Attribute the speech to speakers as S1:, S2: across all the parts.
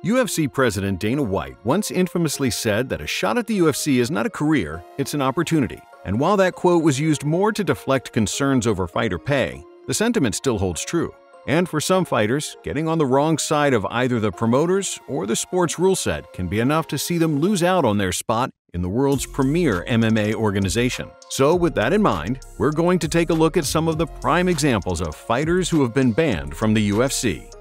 S1: UFC president Dana White once infamously said that a shot at the UFC is not a career, it's an opportunity. And while that quote was used more to deflect concerns over fighter pay, the sentiment still holds true. And for some fighters, getting on the wrong side of either the promoters or the sport's rule set can be enough to see them lose out on their spot in the world's premier MMA organization. So with that in mind, we're going to take a look at some of the prime examples of fighters who have been banned from the UFC.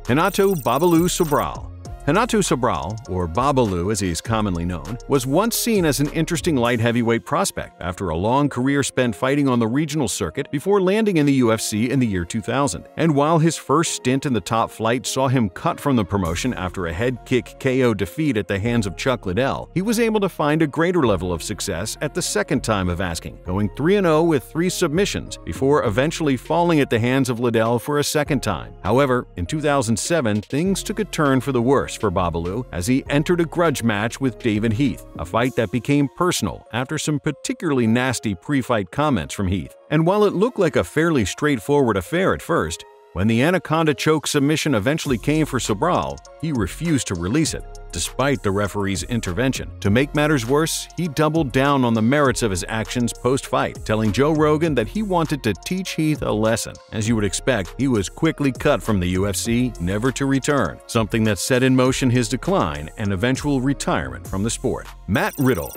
S1: Renato "Babalu" Sobral. Renato Sobral, or Babalu as he is commonly known, was once seen as an interesting light heavyweight prospect after a long career spent fighting on the regional circuit before landing in the UFC in the year 2000. And while his first stint in the top flight saw him cut from the promotion after a head kick KO defeat at the hands of Chuck Liddell, he was able to find a greater level of success at the second time of asking, going 3-0 with 3 submissions before eventually falling at the hands of Liddell for a second time. However, in 2007, things took a turn for the worse for Babalu as he entered a grudge match with David Heath, a fight that became personal after some particularly nasty pre-fight comments from Heath. And while it looked like a fairly straightforward affair at first, when the Anaconda choke submission eventually came for Sobral, he refused to release it, despite the referee's intervention. To make matters worse, he doubled down on the merits of his actions post-fight, telling Joe Rogan that he wanted to teach Heath a lesson. As you would expect, he was quickly cut from the UFC, never to return, something that set in motion his decline and eventual retirement from the sport. Matt Riddle.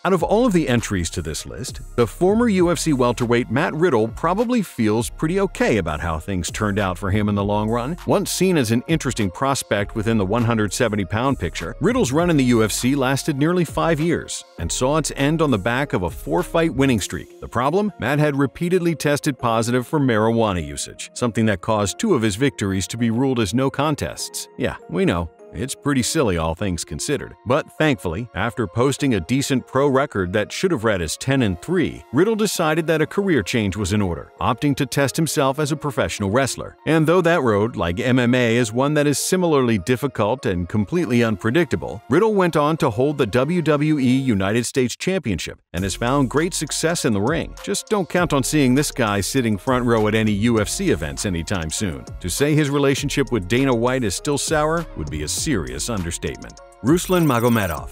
S1: Out of all of the entries to this list, the former UFC welterweight Matt Riddle probably feels pretty okay about how things turned out for him in the long run. Once seen as an interesting prospect within the 170-pound picture, Riddle's run in the UFC lasted nearly 5 years and saw its end on the back of a 4-fight winning streak. The problem? Matt had repeatedly tested positive for marijuana usage, something that caused 2 of his victories to be ruled as no contests. Yeah, we know. It's pretty silly, all things considered. But thankfully, after posting a decent pro record that should have read as 10-3, Riddle decided that a career change was in order, opting to test himself as a professional wrestler. And though that road, like MMA, is one that is similarly difficult and completely unpredictable, Riddle went on to hold the WWE United States Championship and has found great success in the ring. Just don't count on seeing this guy sitting front row at any UFC events anytime soon. To say his relationship with Dana White is still sour would be a serious understatement. Ruslan Magomedov.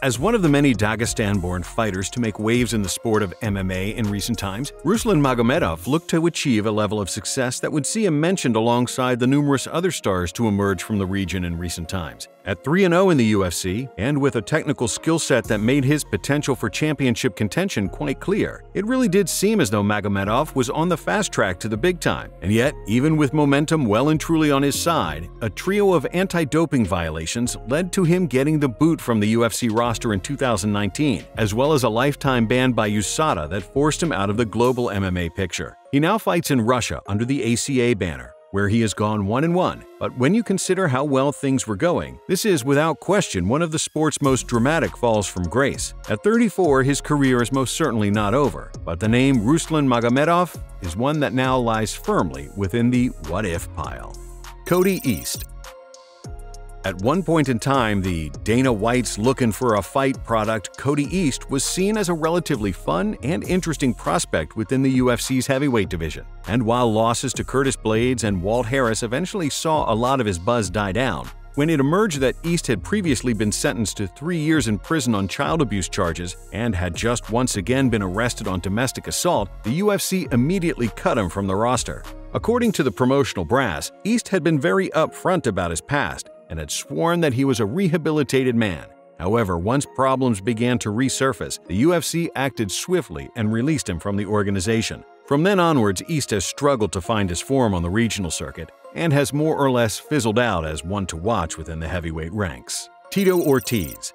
S1: As one of the many Dagestan-born fighters to make waves in the sport of MMA in recent times, Ruslan Magomedov looked to achieve a level of success that would see him mentioned alongside the numerous other stars to emerge from the region in recent times. At 3-0 in the UFC, and with a technical skill set that made his potential for championship contention quite clear, it really did seem as though Magomedov was on the fast track to the big time. And yet, even with momentum well and truly on his side, a trio of anti-doping violations led to him getting the boot from the UFC roster in 2019, as well as a lifetime ban by USADA that forced him out of the global MMA picture. He now fights in Russia under the ACA banner, where he has gone 1-1. But when you consider how well things were going, this is without question one of the sport's most dramatic falls from grace. At 34, his career is most certainly not over, but the name Ruslan Magomedov is one that now lies firmly within the what-if pile. Cody East. At one point in time, the Dana White's looking for a fight product, Cody East was seen as a relatively fun and interesting prospect within the UFC's heavyweight division. And while losses to Curtis Blades and Walt Harris eventually saw a lot of his buzz die down, when it emerged that East had previously been sentenced to 3 years in prison on child abuse charges and had just once again been arrested on domestic assault, the UFC immediately cut him from the roster. According to the promotional brass, East had been very upfront about his past and had sworn that he was a rehabilitated man. However, once problems began to resurface, the UFC acted swiftly and released him from the organization. From then onwards, East has struggled to find his form on the regional circuit and has more or less fizzled out as one to watch within the heavyweight ranks. Tito Ortiz.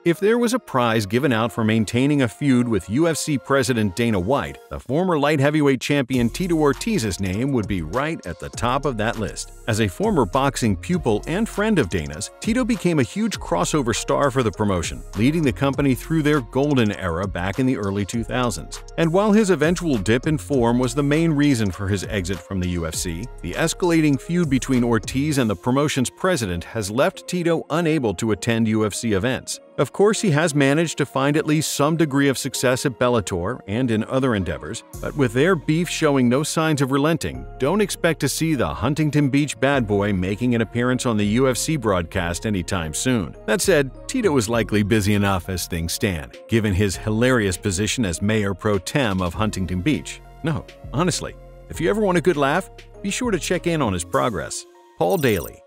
S1: If there was a prize given out for maintaining a feud with UFC president Dana White, the former light heavyweight champion Tito Ortiz's name would be right at the top of that list. As a former boxing pupil and friend of Dana's, Tito became a huge crossover star for the promotion, leading the company through their golden era back in the early 2000s. And while his eventual dip in form was the main reason for his exit from the UFC, the escalating feud between Ortiz and the promotion's president has left Tito unable to attend UFC events. Of course, he has managed to find at least some degree of success at Bellator and in other endeavors, but with their beef showing no signs of relenting, don't expect to see the Huntington Beach bad boy making an appearance on the UFC broadcast anytime soon. That said, Tito is likely busy enough as things stand, given his hilarious position as Mayor Pro Tem of Huntington Beach. No, honestly, if you ever want a good laugh, be sure to check in on his progress. Paul Daley.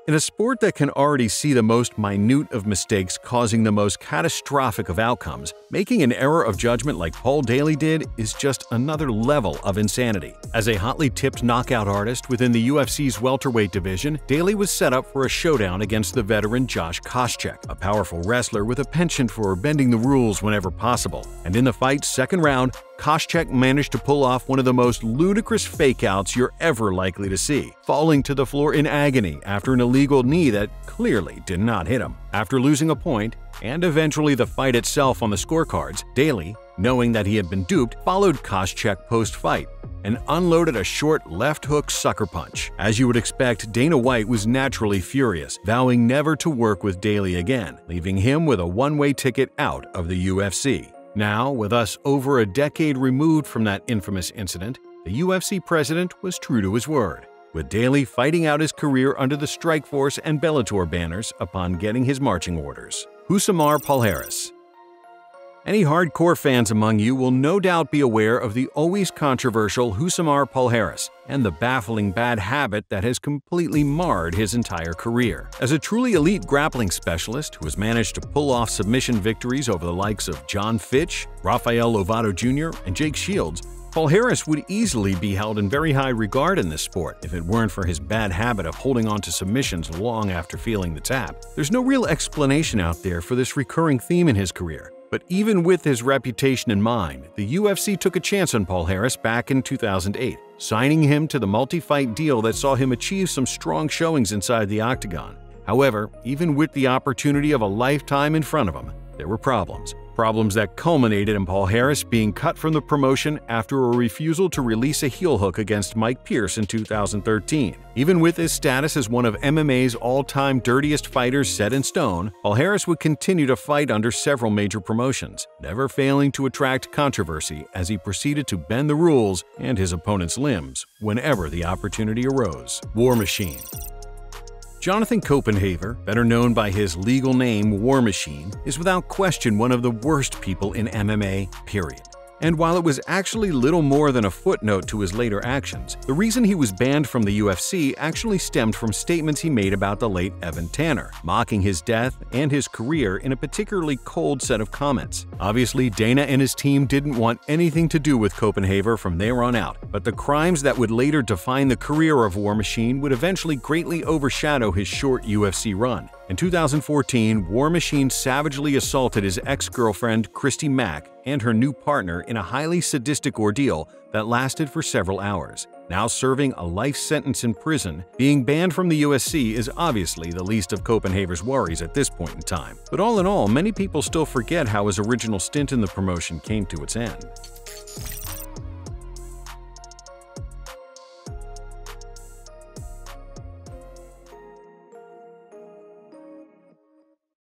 S1: In a sport that can already see the most minute of mistakes causing the most catastrophic of outcomes, making an error of judgment like Paul Daley did is just another level of insanity. As a hotly tipped knockout artist within the UFC's welterweight division, Daley was set up for a showdown against the veteran Josh Koscheck, a powerful wrestler with a penchant for bending the rules whenever possible. And in the fight's second round, Koscheck managed to pull off one of the most ludicrous fakeouts you're ever likely to see, falling to the floor in agony after an illegal knee that clearly did not hit him. After losing a point, and eventually the fight itself on the scorecards, Daley, knowing that he had been duped, followed Koscheck post-fight and unloaded a short left hook sucker punch. As you would expect, Dana White was naturally furious, vowing never to work with Daley again, leaving him with a one-way ticket out of the UFC. Now, with us over a decade removed from that infamous incident, the UFC president was true to his word, with Daley fighting out his career under the Strikeforce and Bellator banners upon getting his marching orders. Rousimar Palhares. Any hardcore fans among you will no doubt be aware of the always controversial Rousimar Palhares and the baffling bad habit that has completely marred his entire career. As a truly elite grappling specialist who has managed to pull off submission victories over the likes of John Fitch, Rafael Lovato Jr., and Jake Shields, Palhares would easily be held in very high regard in this sport if it weren't for his bad habit of holding on to submissions long after feeling the tap. There's no real explanation out there for this recurring theme in his career. But even with his reputation in mind, the UFC took a chance on Palhares back in 2008, signing him to the multi-fight deal that saw him achieve some strong showings inside the octagon. However, even with the opportunity of a lifetime in front of him, there were problems. Problems that culminated in Palhares being cut from the promotion after a refusal to release a heel hook against Mike Pierce in 2013. Even with his status as one of MMA's all-time dirtiest fighters set in stone, Palhares would continue to fight under several major promotions, never failing to attract controversy as he proceeded to bend the rules and his opponent's limbs whenever the opportunity arose. War Machine. Jonathan Copenhaver, better known by his legal name War Machine, is without question one of the worst people in MMA, period. And while it was actually little more than a footnote to his later actions, the reason he was banned from the UFC actually stemmed from statements he made about the late Evan Tanner, mocking his death and his career in a particularly cold set of comments. Obviously, Dana and his team didn't want anything to do with Copenhaver from there on out, but the crimes that would later define the career of War Machine would eventually greatly overshadow his short UFC run. In 2014, War Machine savagely assaulted his ex-girlfriend Christy Mack and her new partner in a highly sadistic ordeal that lasted for several hours. Now serving a life sentence in prison, being banned from the UFC is obviously the least of Copenhaver's worries at this point in time. But all in all, many people still forget how his original stint in the promotion came to its end.